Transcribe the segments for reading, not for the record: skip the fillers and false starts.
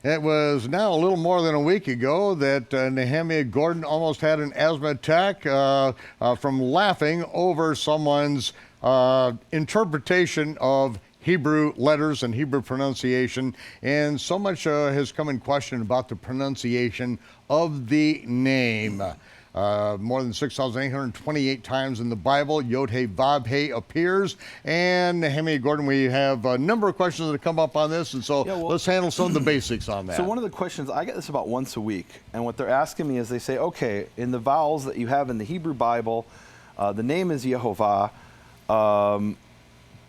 It was now a little more than a week ago that Nehemia Gordon almost had an asthma attack from laughing over someone's interpretation of Hebrew letters and Hebrew pronunciation, and so much has come in question about the pronunciation of the name. More than 6,828 times in the Bible, YeHoVaH appears. And Nehemia Gordon, we have a number of questions that have come up on this, and so let's handle some of the basics on that. So one of the questions, I get this about once a week, and what they're asking me is they say, okay, in the vowels that you have in the Hebrew Bible, the name is YeHoVaH,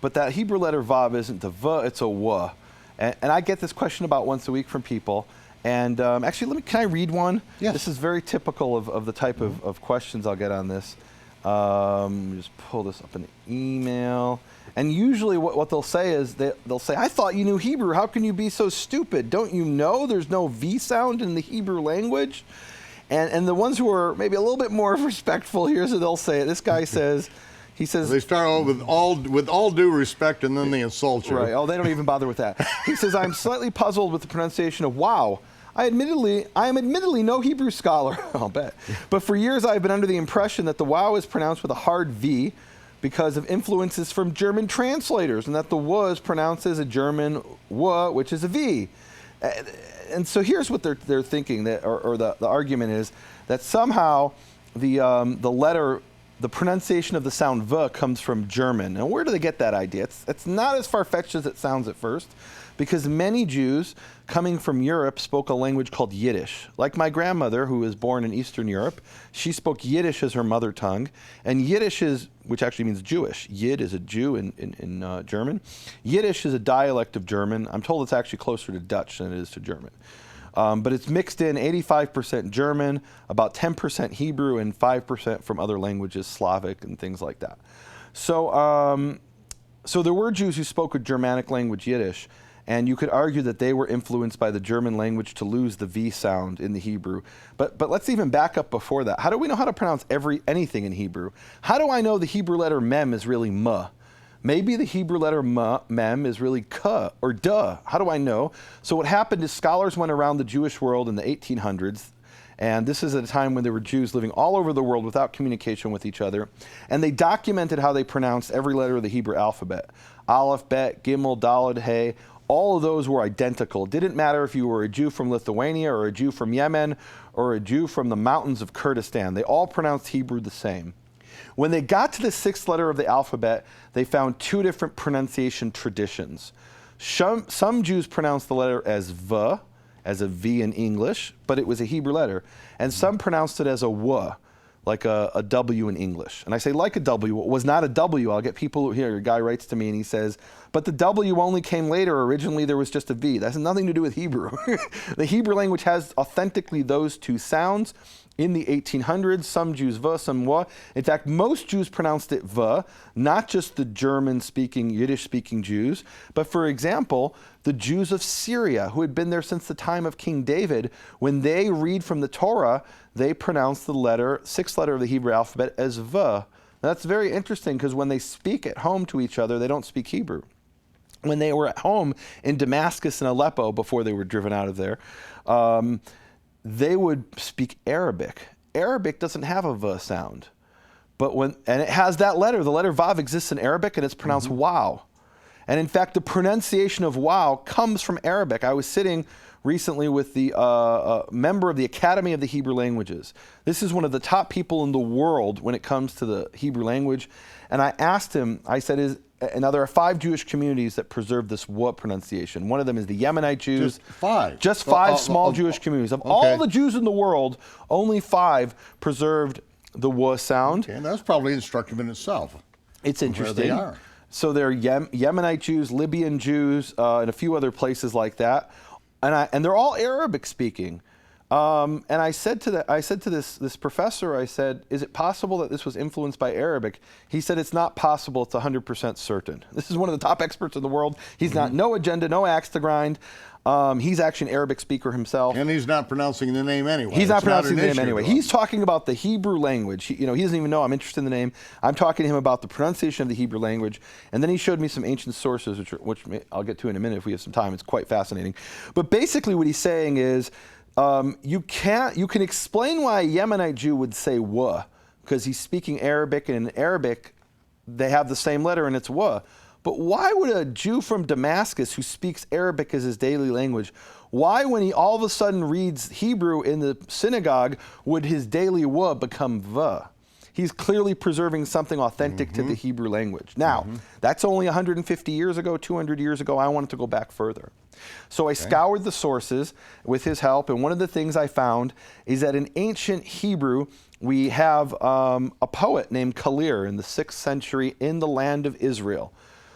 but that Hebrew letter Vav isn't the V, it's a W. And I get this question about once a week from people. And actually, can I read one? Yes. This is very typical of the type of questions I'll get on this. Let me just pull this up in the email. And usually what they'll say is, they'll say, I thought you knew Hebrew. How can you be so stupid? Don't you know there's no V sound in the Hebrew language? And the ones who are maybe a little bit more respectful, here's what they'll say. This guy says, he says, they start out with all due respect, and then they insult you. Right. Oh, they don't even bother with that. He says, I'm slightly puzzled with the pronunciation of wow. I am admittedly no Hebrew scholar, I'll bet. But for years I've been under the impression that the wow is pronounced with a hard V because of influences from German translators, and that the w is pronounced as a German w, which is a V. And so here's what they're thinking, that, or the argument is that somehow the pronunciation of the sound V comes from German. And where do they get that idea? It's not as far-fetched as it sounds at first, because many Jews coming from Europe spoke a language called Yiddish. Like my grandmother, who was born in Eastern Europe, she spoke Yiddish as her mother tongue. And Yiddish which actually means Jewish. Yid is a Jew in German. Yiddish is a dialect of German. I'm told it's actually closer to Dutch than it is to German. But it's mixed in 85% German, about 10% Hebrew, and 5% from other languages, Slavic and things like that. So there were Jews who spoke a Germanic language, Yiddish, and you could argue that they were influenced by the German language to lose the V sound in the Hebrew. But let's even back up before that. How do we know how to pronounce anything in Hebrew? How do I know the Hebrew letter mem is really m? Maybe the Hebrew letter mem is really k or duh. How do I know? So what happened is scholars went around the Jewish world in the 1800s, and this is at a time when there were Jews living all over the world without communication with each other, and they documented how they pronounced every letter of the Hebrew alphabet. Aleph, Bet, Gimel, Daled, Hey, all of those were identical. It didn't matter if you were a Jew from Lithuania or a Jew from Yemen or a Jew from the mountains of Kurdistan. They all pronounced Hebrew the same. When they got to the sixth letter of the alphabet, they found two different pronunciation traditions. Some Jews pronounced the letter as V, as a V in English, but it was a Hebrew letter. And some pronounced it as a W, like a W in English. And I say like a W, it was not a W. I'll get people here, a guy writes to me and he says, but the W only came later. Originally there was just a V. That has nothing to do with Hebrew. The Hebrew language has authentically those two sounds. In the 1800s, some Jews V, some W. In fact, most Jews pronounced it V, not just the German-speaking, Yiddish-speaking Jews, but for example, the Jews of Syria, who had been there since the time of King David, when they read from the Torah, they pronounce the sixth letter of the Hebrew alphabet as V. Now, that's very interesting because when they speak at home to each other, they don't speak Hebrew. When they were at home in Damascus and Aleppo, before they were driven out of there, they would speak Arabic. Arabic doesn't have a V sound, and it has that letter. The letter Vav exists in Arabic, and it's pronounced wow. And in fact, the pronunciation of wow comes from Arabic. I was sitting recently with the member of the Academy of the Hebrew Languages. This is one of the top people in the world when it comes to the Hebrew language. And I asked him, I said, now there are 5 Jewish communities that preserve this W pronunciation. One of them is the Yemenite Jews. Just 5? Just 5 small Jewish communities. Of all the Jews in the world, only 5 preserved the W sound. Okay, and that's probably instructive in itself. It's interesting. Where they are. So there are Yemenite Jews, Libyan Jews, and a few other places like that. And they're all Arabic speaking. And I said to this professor, I said, is it possible that this was influenced by Arabic? He said, it's not possible. It's 100% certain. This is one of the top experts in the world. He's not, no agenda, no axe to grind. He's actually an Arabic speaker himself. And he's not pronouncing the name anyway. He's not pronouncing the name issue anyway. to him. He's talking about the Hebrew language. He doesn't even know I'm interested in the name. I'm talking to him about the pronunciation of the Hebrew language. And then he showed me some ancient sources, which I'll get to in a minute if we have some time. It's quite fascinating. But basically what he's saying is, you can explain why a Yemenite Jew would say "wa," because he's speaking Arabic, and in Arabic they have the same letter and it's "wa." But why would a Jew from Damascus who speaks Arabic as his daily language, why when he all of a sudden reads Hebrew in the synagogue would his daily "wa" become "va"? He's clearly preserving something authentic to the Hebrew language. Now, that's only 150 years ago, 200 years ago. I wanted to go back further. So I scoured the sources with his help, and one of the things I found is that in ancient Hebrew, we have a poet named Kalir in the 6th century in the land of Israel.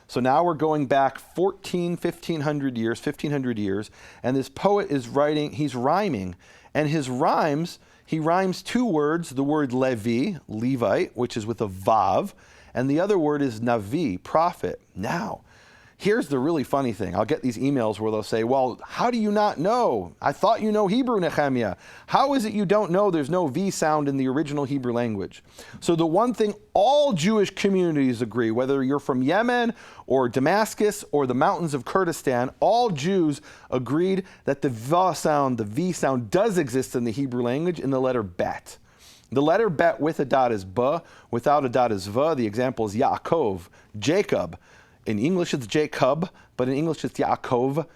So now we're going back 1500 years, and this poet is writing, he's rhyming, and his rhymes, he rhymes two words, the word Levi, Levite, which is with a Vav, and the other word is Navi, prophet. Now, here's the really funny thing. I'll get these emails where they'll say, well, how do you not know? I thought you know Hebrew, Nehemia. How is it you don't know there's no V sound in the original Hebrew language? So the one thing all Jewish communities agree, whether you're from Yemen or Damascus or the mountains of Kurdistan, all Jews agreed that the V sound, the V sound does exist in the Hebrew language in the letter bet. The letter bet with a dot is B, without a dot is V. The example is Yaakov, Jacob. In English, it's Jacob, but in English, it's Yaakov,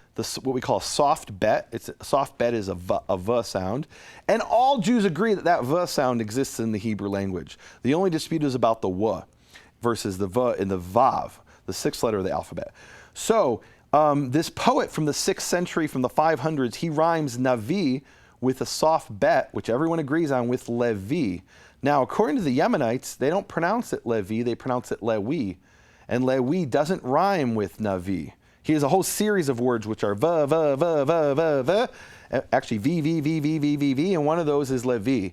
what we call a soft bet. A soft bet is a V sound. And all Jews agree that that V sound exists in the Hebrew language. The only dispute is about the W versus the V in the Vav, the 6th letter of the alphabet. So this poet from the 6th century, from the 500s, he rhymes Navi with a soft bet, which everyone agrees on, with Levi. Now, according to the Yemenites, they don't pronounce it Levi, they pronounce it Lewi. And Lewi doesn't rhyme with Navi. He has a whole series of words which are v, actually v, and one of those is Levi.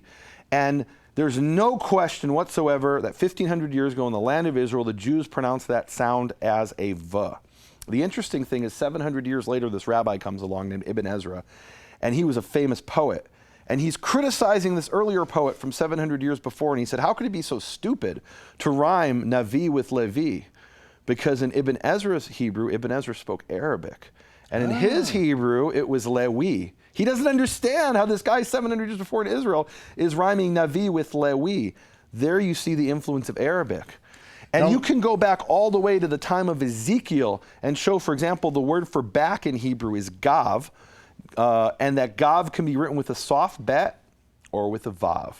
And there's no question whatsoever that 1,500 years ago in the land of Israel, the Jews pronounced that sound as a v. The interesting thing is 700 years later, this rabbi comes along named Ibn Ezra, and he was a famous poet. And he's criticizing this earlier poet from 700 years before, and he said, how could he be so stupid to rhyme Navi with Levi? Because in Ibn Ezra's Hebrew, Ibn Ezra spoke Arabic. And in his Hebrew, it was Lewi. He doesn't understand how this guy 700 years before in Israel is rhyming Navi with Lewi. There you see the influence of Arabic. And you can go back all the way to the time of Ezekiel and show, for example, the word for back in Hebrew is gav, and that gav can be written with a soft bet or with a vav.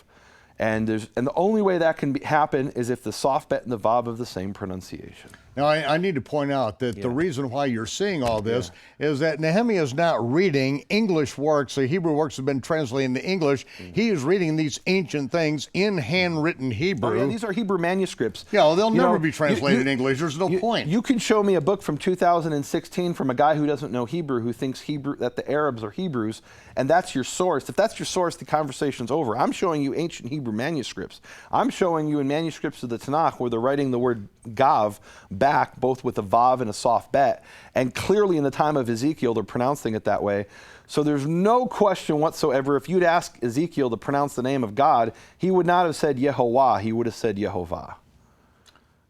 And the only way that can happen is if the soft bet and the vav have the same pronunciation. Now, I need to point out that the reason why you're seeing all this is that Nehemia is not reading English works. The Hebrew works have been translated into English. He is reading these ancient things in handwritten Hebrew. Oh, yeah, these are Hebrew manuscripts. Yeah, well, they'll never be translated in English. There's no point. You can show me a book from 2016 from a guy who doesn't know Hebrew, who thinks that the Arabs are Hebrews, and that's your source. If that's your source, the conversation's over. I'm showing you ancient Hebrew manuscripts. I'm showing you in manuscripts of the Tanakh where they're writing the word gav back, both with a vav and a soft bet. And clearly in the time of Ezekiel, they're pronouncing it that way. So there's no question whatsoever. If you'd ask Ezekiel to pronounce the name of God, he would not have said Yehovah, he would have said YeHoVaH.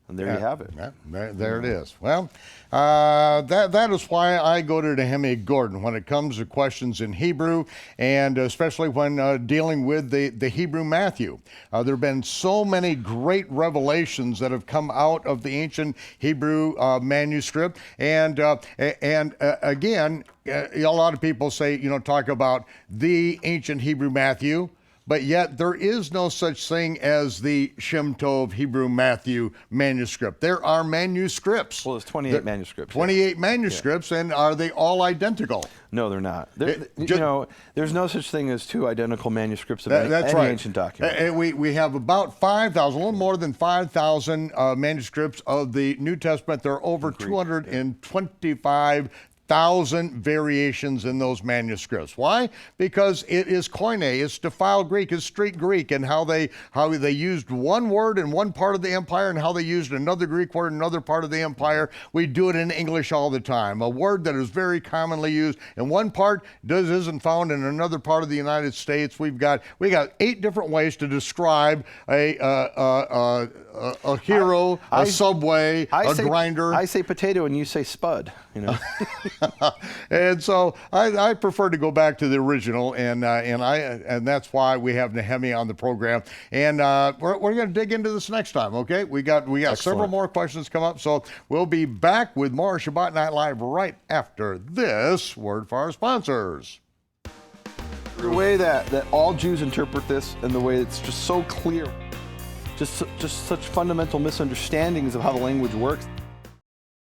And there you have it. There it is. Well, that is why I go to Nehemia Gordon when it comes to questions in Hebrew, and especially when dealing with the Hebrew Matthew. There have been so many great revelations that have come out of the ancient Hebrew manuscript, and again, a lot of people say, talk about the ancient Hebrew Matthew. But yet there is no such thing as the Shem Tov Hebrew Matthew manuscript. There are manuscripts. Well, there's 28 manuscripts. 28 manuscripts, and are they all identical? No, they're not. There's no such thing as two identical manuscripts of any ancient document. We have about 5,000, a little more than 5,000 manuscripts of the New Testament. There are over 225 1,000 variations in those manuscripts. Why? Because it is Koine, it's defiled Greek, it's street Greek, and how they used one word in one part of the empire and how they used another Greek word in another part of the empire. We do it in English all the time. A word that is very commonly used in one part isn't found in another part of the United States. We got 8 different ways to describe a hero, a subway, a grinder. I say potato and you say spud, you know. And so I prefer to go back to the original, and that's why we have Nehemia on the program. And we're going to dig into this next time, okay? We got several more questions come up, so we'll be back with more Shabbat Night Live right after this word for our sponsors. The way that all Jews interpret this, and the way it's just so clear, just such fundamental misunderstandings of how the language works.